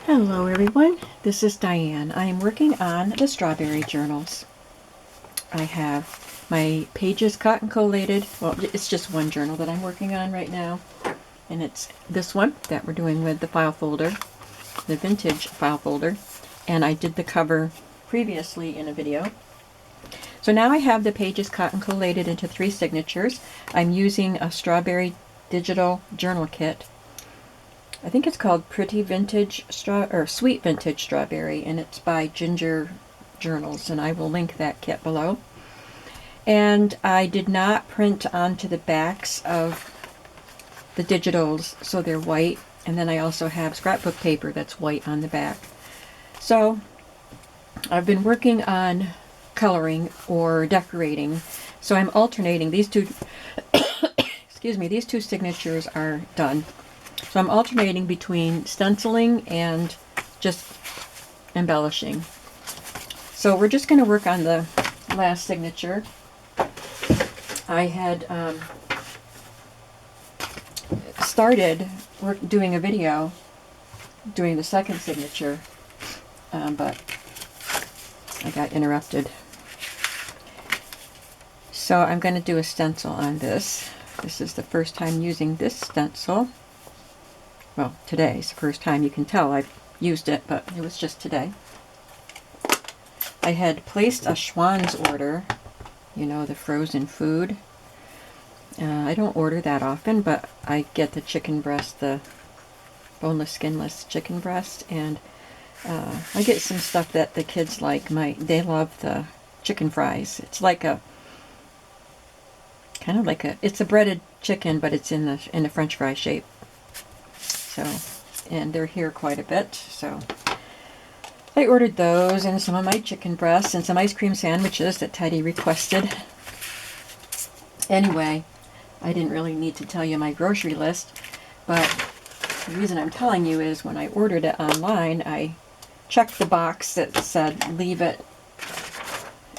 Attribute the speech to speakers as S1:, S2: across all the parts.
S1: Hello everyone, this is Diane. I am working on the strawberry journals. I have my pages cut and collated. Well, it's just one journal that I'm working on right now. And it's this one that we're doing with the file folder, the vintage file folder. And I did the cover previously in a video. So now I have the pages cut and collated into 3 signatures. I'm using a strawberry digital journal kit. I think it's called Pretty Vintage Sweet Vintage Strawberry, and it's by Ginger Journals, and I will link that kit below. And I did not print onto the backs of the digitals, so they're white, and then I also have scrapbook paper that's white on the back. So I've been working on coloring or decorating, so I'm alternating these two excuse me, these 2 signatures are done. So I'm alternating between stenciling and just embellishing. So we're just going to work on the last signature. I had started doing a video doing the second signature, but I got interrupted. So I'm going to do a stencil on this. This is the first time using this stencil. Well, today's the first time. You can tell I've used it, but it was just today. I had placed a Schwann's order, you know, the frozen food. I don't order that often, but I get the chicken breast, the boneless, skinless chicken breast, and I get some stuff that the kids like. They love the chicken fries. It's like a kind of like it's a breaded chicken, but it's in the French fry shape. So, and they're here quite a bit, so I ordered those and some of my chicken breasts and some ice cream sandwiches that Teddy requested. Anyway, I didn't really need to tell you my grocery list, but the reason I'm telling you is when I ordered it online, I checked the box that said leave it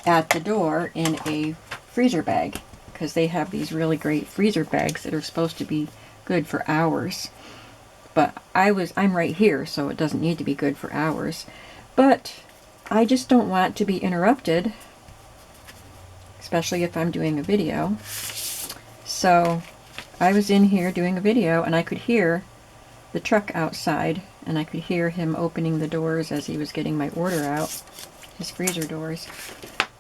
S1: at the door in a freezer bag, because they have these really great freezer bags that are supposed to be good for hours. But I'm right here, so it doesn't need to be good for hours. But I just don't want to be interrupted, especially if I'm doing a video. So I was in here doing a video, and I could hear the truck outside, and I could hear him opening the doors as he was getting my order out, his freezer doors.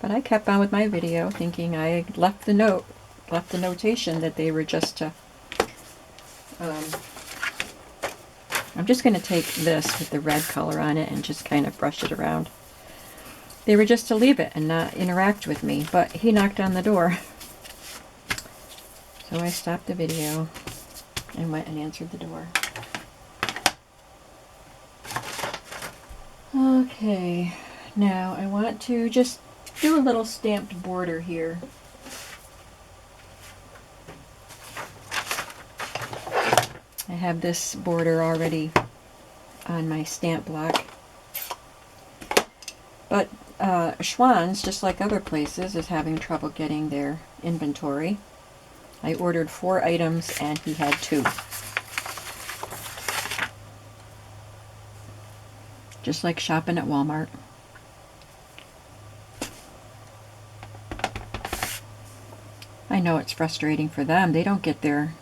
S1: But I kept on with my video, thinking I left the notation that they were just to I'm just going to take this with the red color on it and just kind of brush it around. They were just to leave it and not interact with me, but he knocked on the door. So I stopped the video and went and answered the door. Okay, now I want to just do a little stamped border here. I have this border already on my stamp block. But Schwann's, just like other places, is having trouble getting their inventory. I ordered 4 items and he had 2. Just like shopping at Walmart. I know it's frustrating for them. They don't get their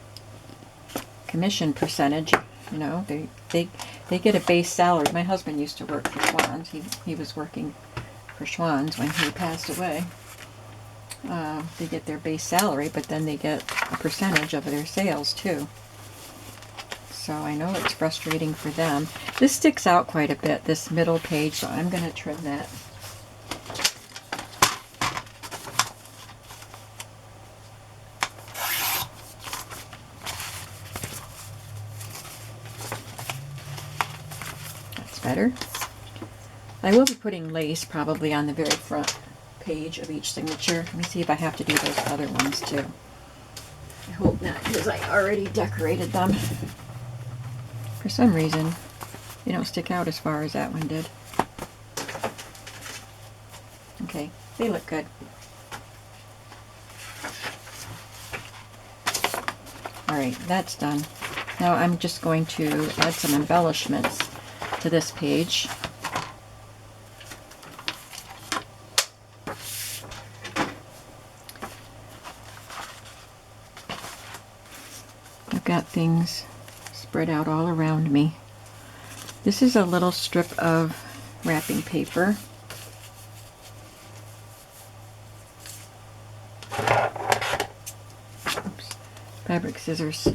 S1: commission percentage, you know. They get a base salary. My husband used to work for Schwann's. He was working for Schwann's when he passed away. They get their base salary, but then they get a percentage of their sales too. So I know it's frustrating for them. This sticks out quite a bit, this middle page, so I'm going to trim that. Better. I will be putting lace probably on the very front page of each signature. Let me see if I have to do those other ones too. I hope not, because I already decorated them. For some reason, they don't stick out as far as that one did. Okay, they look good. Alright, that's done. Now I'm just going to add some embellishments to this page. I've got things spread out all around me. This is a little strip of wrapping paper. Oops. Fabric scissors.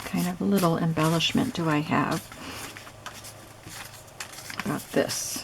S1: Kind of a little embellishment do I have about this.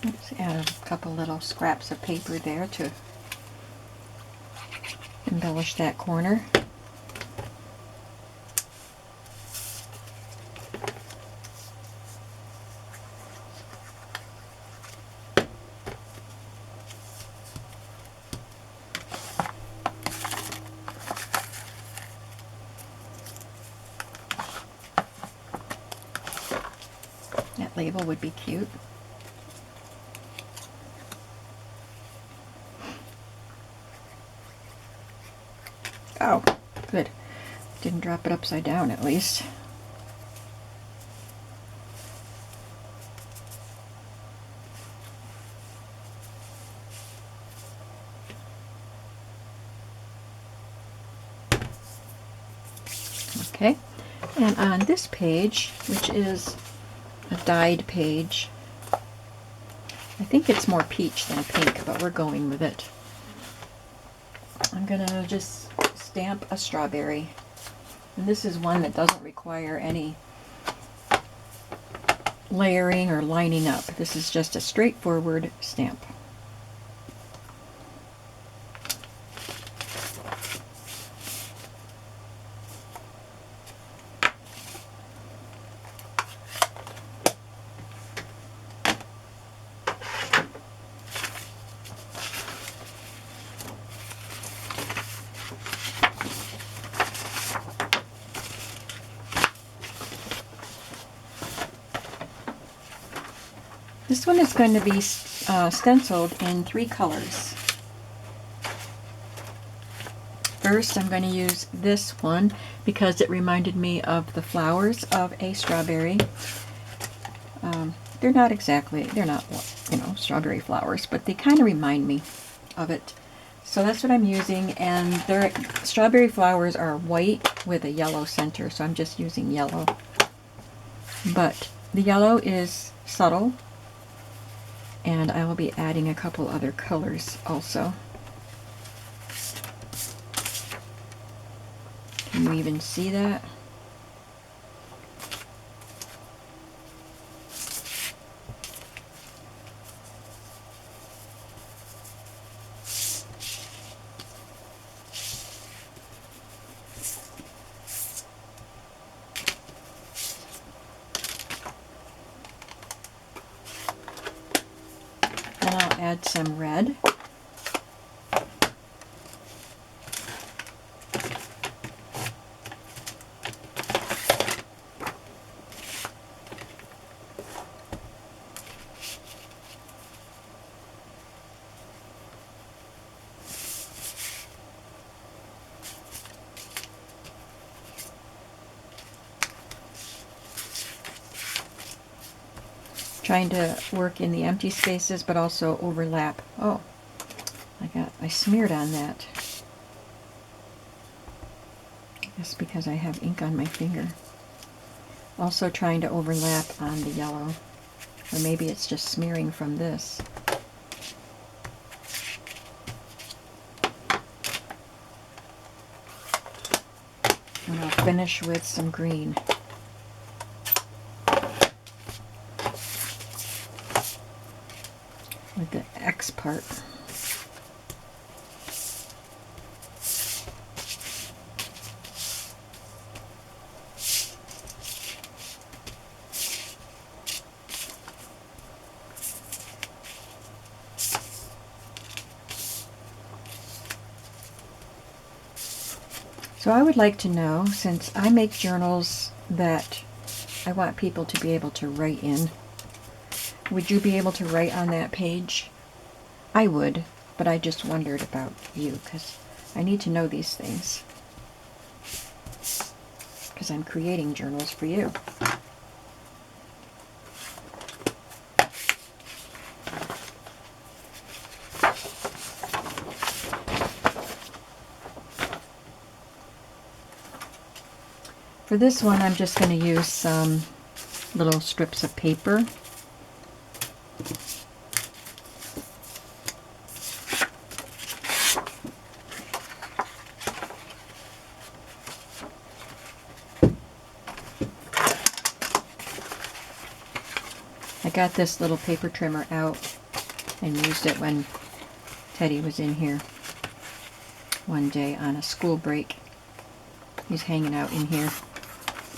S1: Let's add a couple little scraps of paper there to embellish that corner. That label would be cute. Oh, good. Didn't drop it upside down at least. Okay, and on this page, which is a dyed page, I think it's more peach than pink, but we're going with it. I'm gonna just stamp a strawberry, and this is one that doesn't require any layering or lining up. This is just a straightforward stamp. This one is going to be stenciled in 3 colors. First, I'm going to use this one because it reminded me of the flowers of a strawberry. They're not, you know, strawberry flowers, but they kind of remind me of it. So that's what I'm using, and their strawberry flowers are white with a yellow center, so I'm just using yellow. But the yellow is subtle, and I will be adding a couple other colors also. Can you even see that? add some red. Trying to work in the empty spaces, but also overlap. Oh, I smeared on that. That's because I have ink on my finger. Also trying to overlap on the yellow. Or maybe it's just smearing from this. And I'll finish with some green. With the X part. So I would like to know, since I make journals that I want people to be able to write in, would you be able to write on that page? I would, but I just wondered about you, because I need to know these things. Because I'm creating journals for you. For this one, I'm just going to use some little strips of paper. I got this little paper trimmer out and used it when Teddy was in here one day on a school break. He's hanging out in here.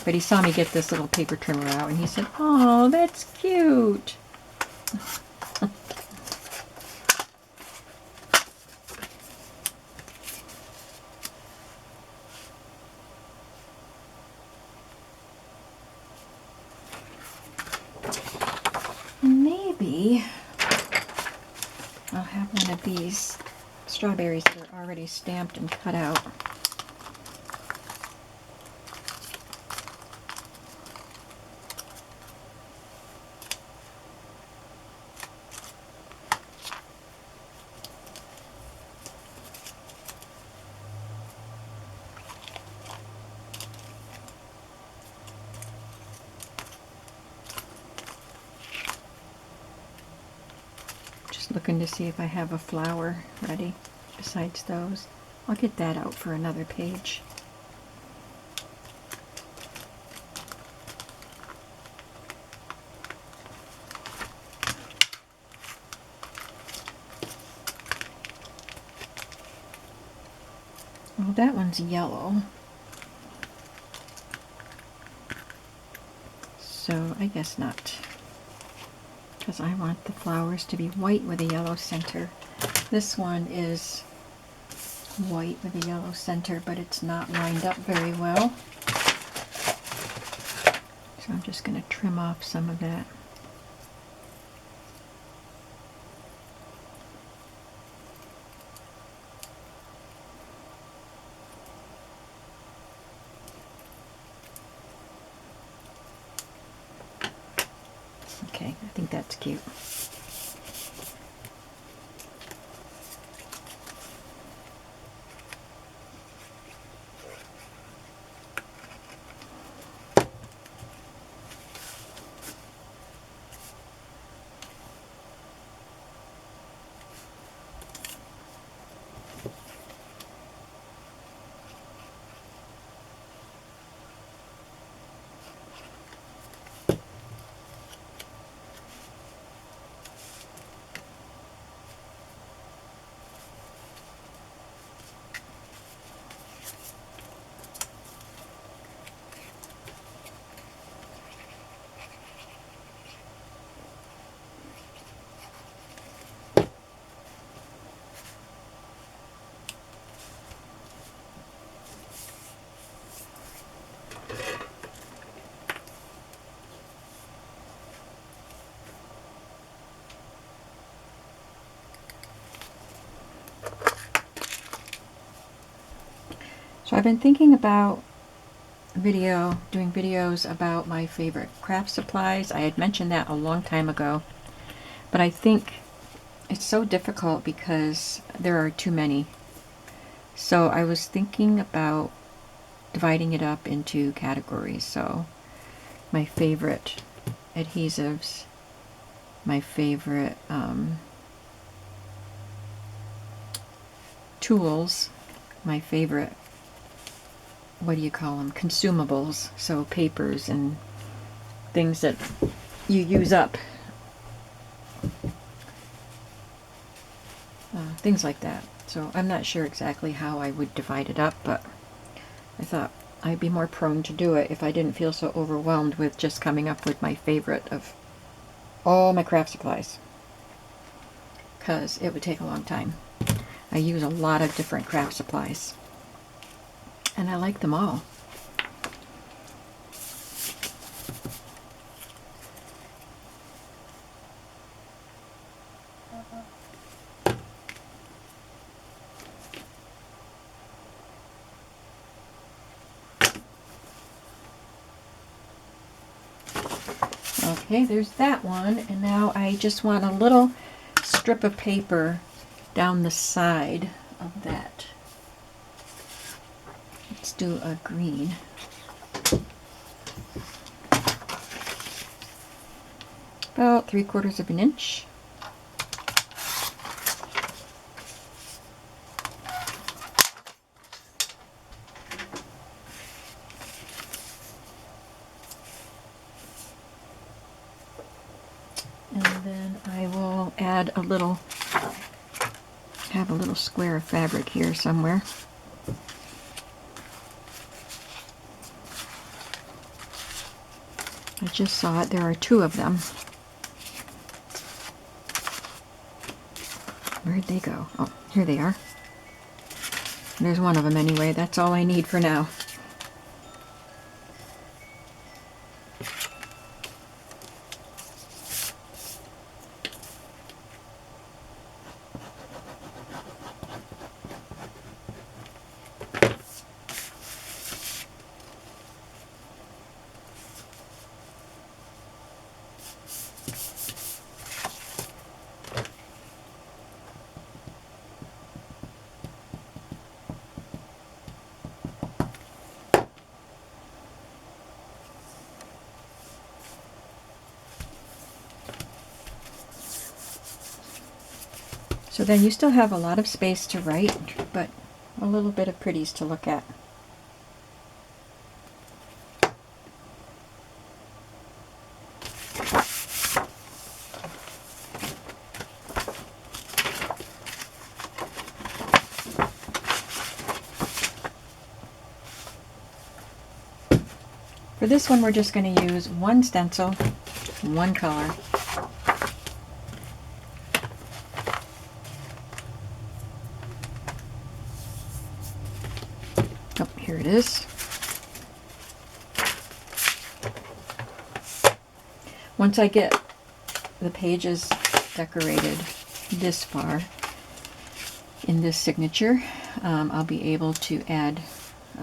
S1: But he saw me get this little paper trimmer out and he said, "Oh, that's cute." Maybe I'll have one of these strawberries that are already stamped and cut out. Looking to see if I have a flower ready besides those. I'll get that out for another page. Well, that one's yellow. So I guess not. Because I want the flowers to be white with a yellow center. This one is white with a yellow center, but it's not lined up very well. So I'm just going to trim off some of that. Okay, I think that's cute. So I've been thinking about doing videos about my favorite craft supplies. I had mentioned that a long time ago, but I think it's so difficult because there are too many. So I was thinking about dividing it up into categories. So my favorite adhesives, my favorite tools, my favorite, what do you call them, consumables, so papers and things that you use up, things like that. So I'm not sure exactly how I would divide it up, but I thought I'd be more prone to do it if I didn't feel so overwhelmed with just coming up with my favorite of all my craft supplies, because it would take a long time. I use a lot of different craft supplies, and I like them all. Okay, there's that one, and now I just want a little strip of paper down the side of that. Let's do a green. About 3/4 of an inch. And then I will add a little, have a little square of fabric here somewhere. I just saw it, there are 2 of them. Where'd they go? Oh, here they are. There's one of them anyway, that's all I need for now. So then you still have a lot of space to write, but a little bit of pretties to look at. For this one, we're just going to use one stencil, one color. Oh, here it is. Once I get the pages decorated this far in this signature, I'll be able to add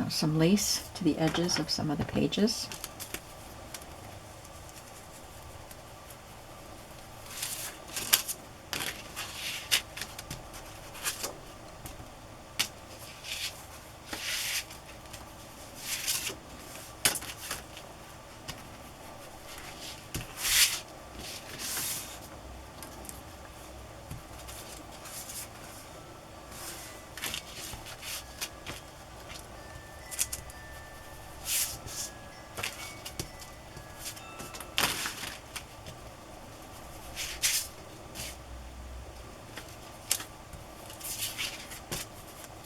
S1: some lace to the edges of some of the pages.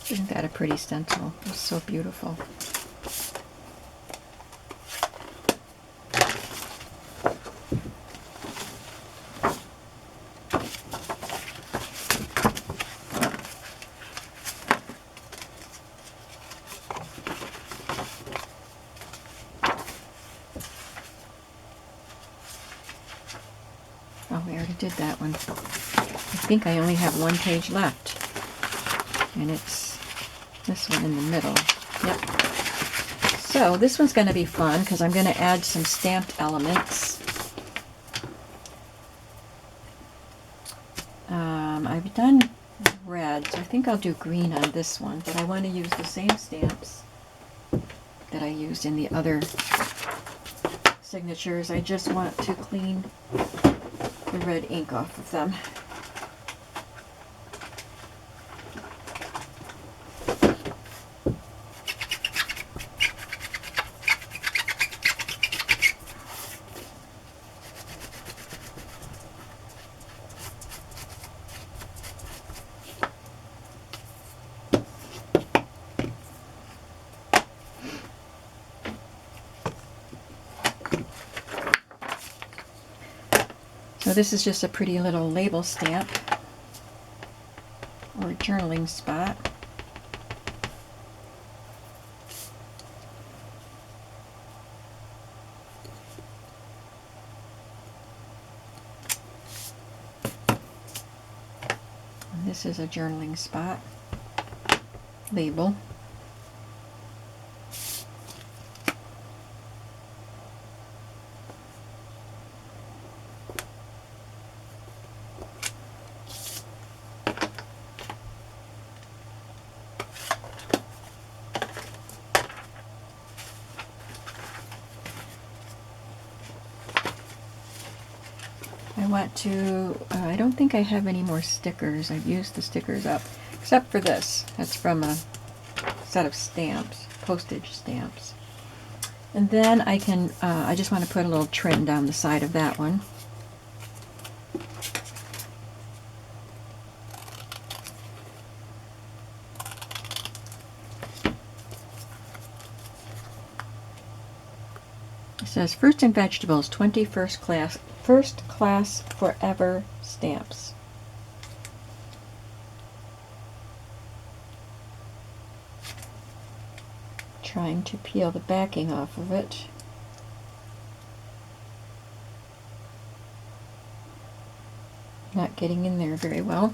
S1: Isn't that a pretty stencil? It's so beautiful. Oh, we already did that one. I think I only have one page left, and it's this one in the middle. Yep. So this one's going to be fun because I'm going to add some stamped elements. I've done red, so I think I'll do green on this one, but I want to use the same stamps that I used in the other signatures. I just want to clean the red ink off of them. So this is just a pretty little label stamp or journaling spot. And this is a journaling spot label. I want to, I don't think I have any more stickers. I've used the stickers up, except for this. That's from a set of stamps, postage stamps. And then I can, I just want to put a little trim down the side of that one. It says fruits and vegetables, 20 first class forever stamps. Trying to peel the backing off of it. Not getting in there very well.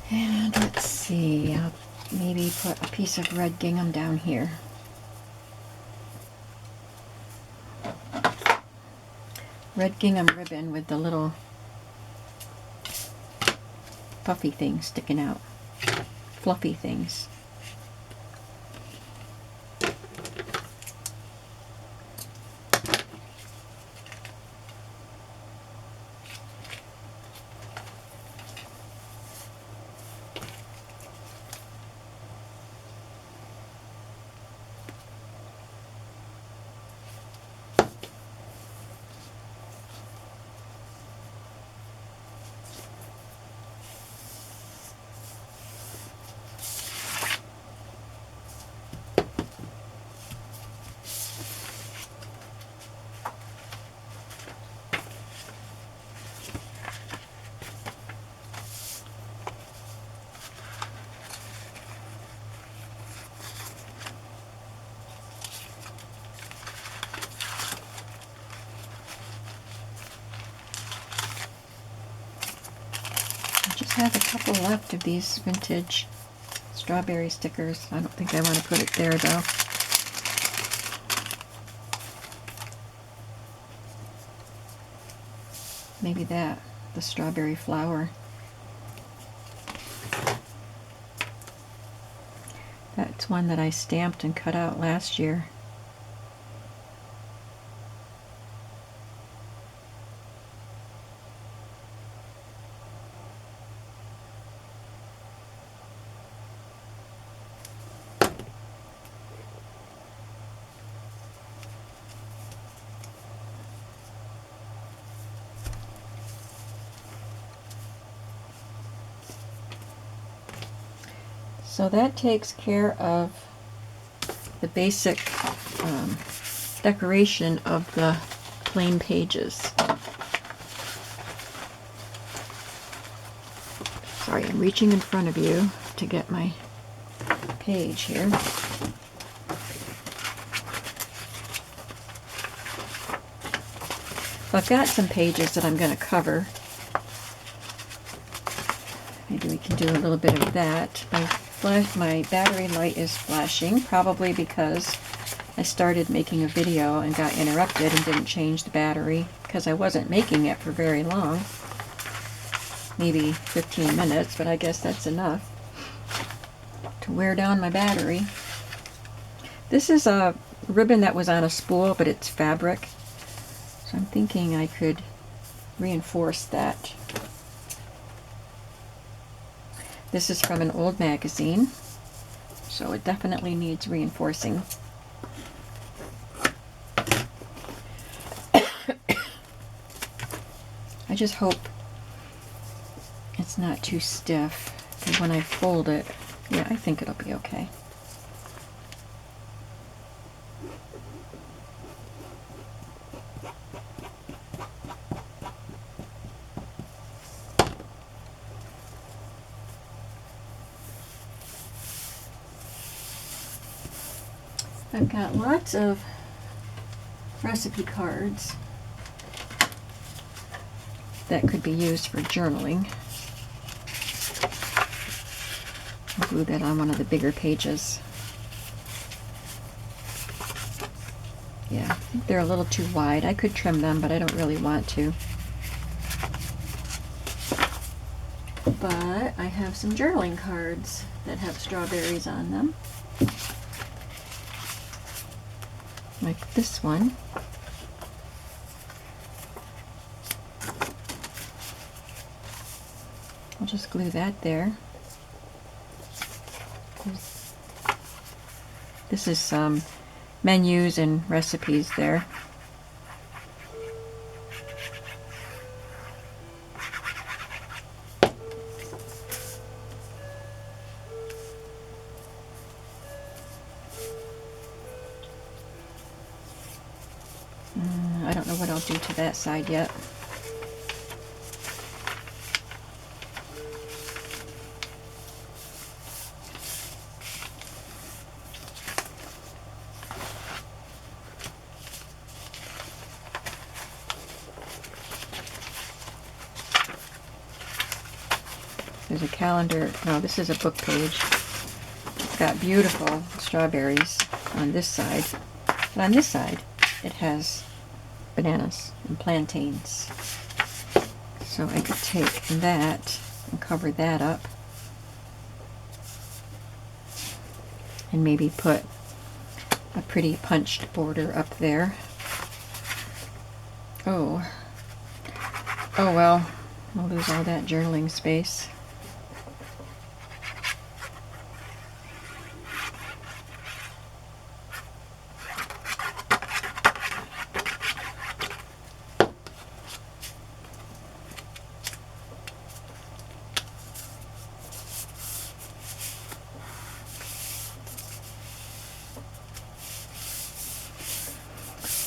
S1: And let's see, I'll maybe put a piece of red gingham down here. Red gingham ribbon with the little puffy things sticking out, fluffy things. I have a couple left of these vintage strawberry stickers. I don't think I want to put it there though. Maybe that, the strawberry flower. That's one that I stamped and cut out last year. So that takes care of the basic decoration of the plain pages. Sorry, I'm reaching in front of you to get my page here. I've got some pages that I'm going to cover. Maybe we can do a little bit of that. My battery light is flashing, probably because I started making a video and got interrupted and didn't change the battery because I wasn't making it for very long. Maybe 15 minutes, but I guess that's enough to wear down my battery. This is a ribbon that was on a spool, but it's fabric. So I'm thinking I could reinforce that. This is from an old magazine, so it definitely needs reinforcing. I just hope it's not too stiff, because when I fold it, yeah, I think it'll be okay. I've got lots of recipe cards that could be used for journaling. I'll glue that on one of the bigger pages. Yeah, I think they're a little too wide. I could trim them, but I don't really want to. But I have some journaling cards that have strawberries on them. Like this one. I'll just glue that there. This is some menus and recipes there. I don't know what I'll do to that side yet. There's a calendar. No, this is a book page. It's got beautiful strawberries on this side. But on this side, it has bananas and plantains. So I could take that and cover that up. And maybe put a pretty punched border up there. Oh well, I'll lose all that journaling space.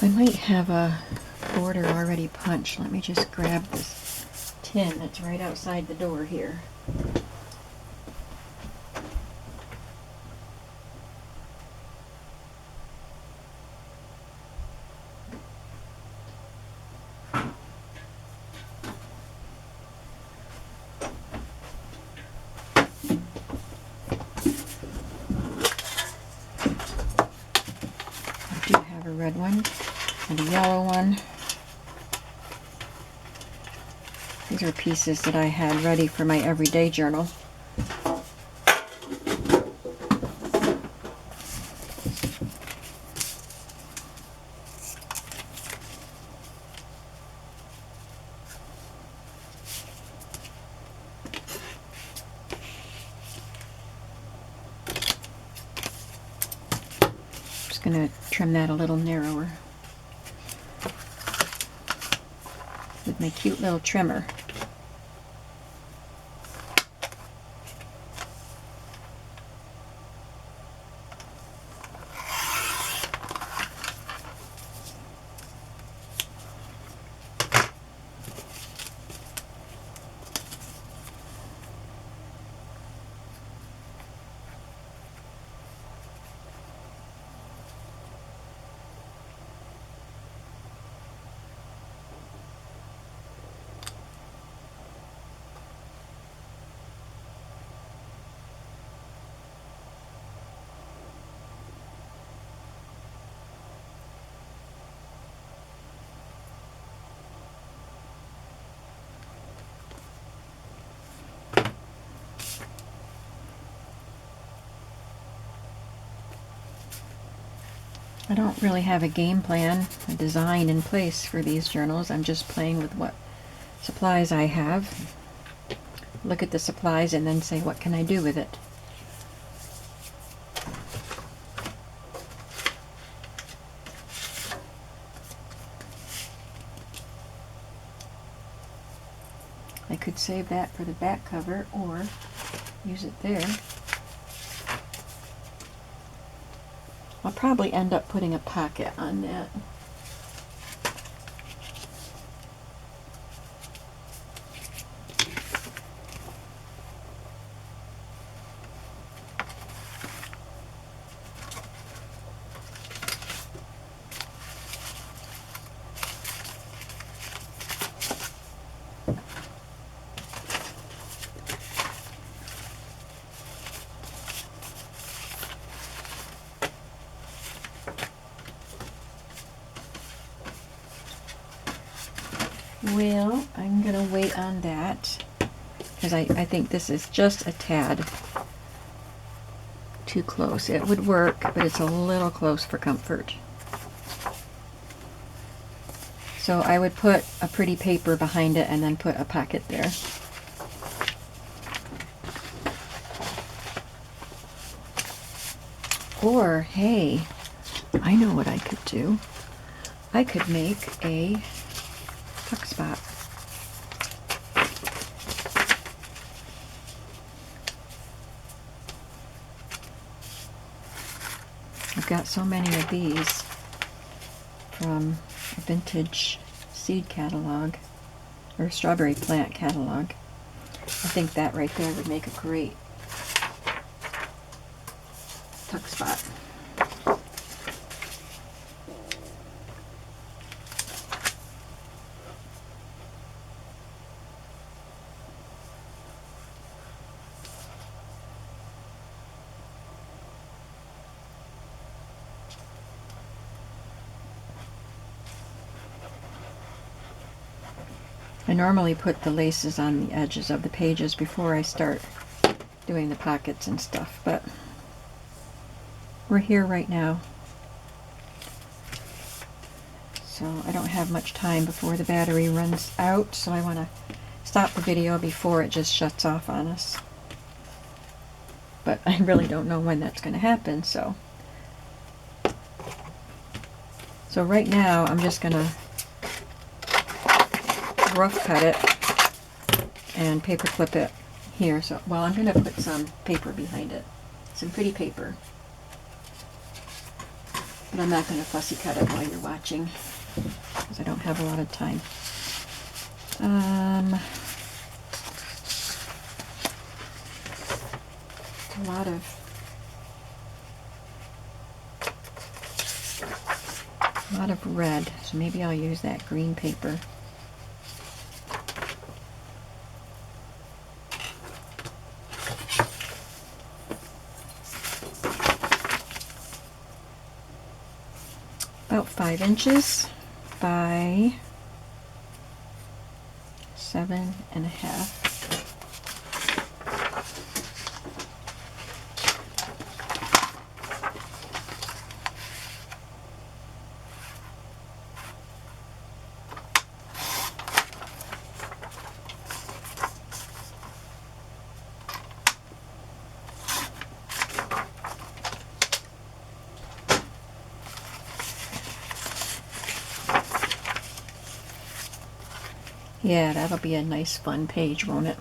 S1: I might have a border already punched. Let me just grab this tin that's right outside the door here. I do have a red one and a yellow one. These are pieces that I had ready for my everyday journal. Just going to trim that a little narrower with my cute little trimmer. I don't really have a game plan, a design in place for these journals. I'm just playing with what supplies I have. Look at the supplies and then say, what can I do with it? I could save that for the back cover or use it there. I'll probably end up putting a pocket on that. Well, I'm going to wait on that because I think this is just a tad too close. It would work, but it's a little close for comfort. So I would put a pretty paper behind it and then put a pocket there. Or, hey, I know what I could do. I could make a tuck spot. I've got so many of these from a vintage seed catalog or strawberry plant catalog. I think that right there would make a great tuck spot. I normally put the laces on the edges of the pages before I start doing the pockets and stuff, but we're here right now. So I don't have much time before the battery runs out, so I want to stop the video before it just shuts off on us. But I really don't know when that's going to happen, so right now I'm just going to rough cut it and paper clip it here. So, well, I'm going to put some paper behind it, some pretty paper, but I'm not going to fussy cut it while you're watching because I don't have a lot of time. A lot of red, so maybe I'll use that green paper. About 5 inches by 7.5. Yeah, that'll be a nice fun page, won't it?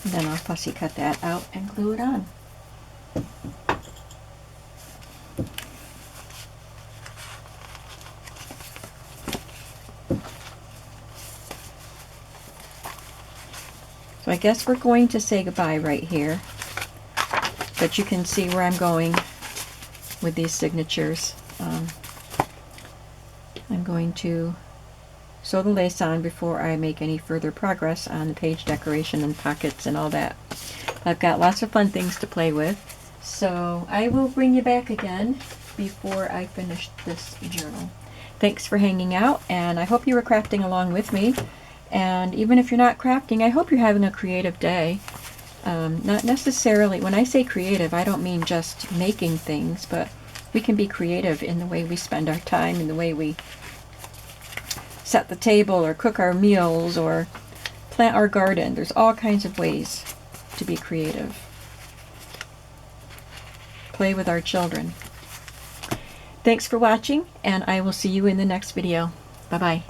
S1: Then I'll fussy cut that out and glue it on. So I guess we're going to say goodbye right here. But you can see where I'm going with these signatures. I'm going to sew the lace on before I make any further progress on the page decoration and pockets and all that. I've got lots of fun things to play with, so I will bring you back again before I finish this journal. Thanks for hanging out, and I hope you were crafting along with me. And even if you're not crafting, I hope you're having a creative day. Not necessarily, when I say creative, I don't mean just making things, but we can be creative in the way we spend our time, in the way we set the table or cook our meals or plant our garden. There's all kinds of ways to be creative. Play with our children. Thanks for watching, and I will see you in the next video. Bye-bye.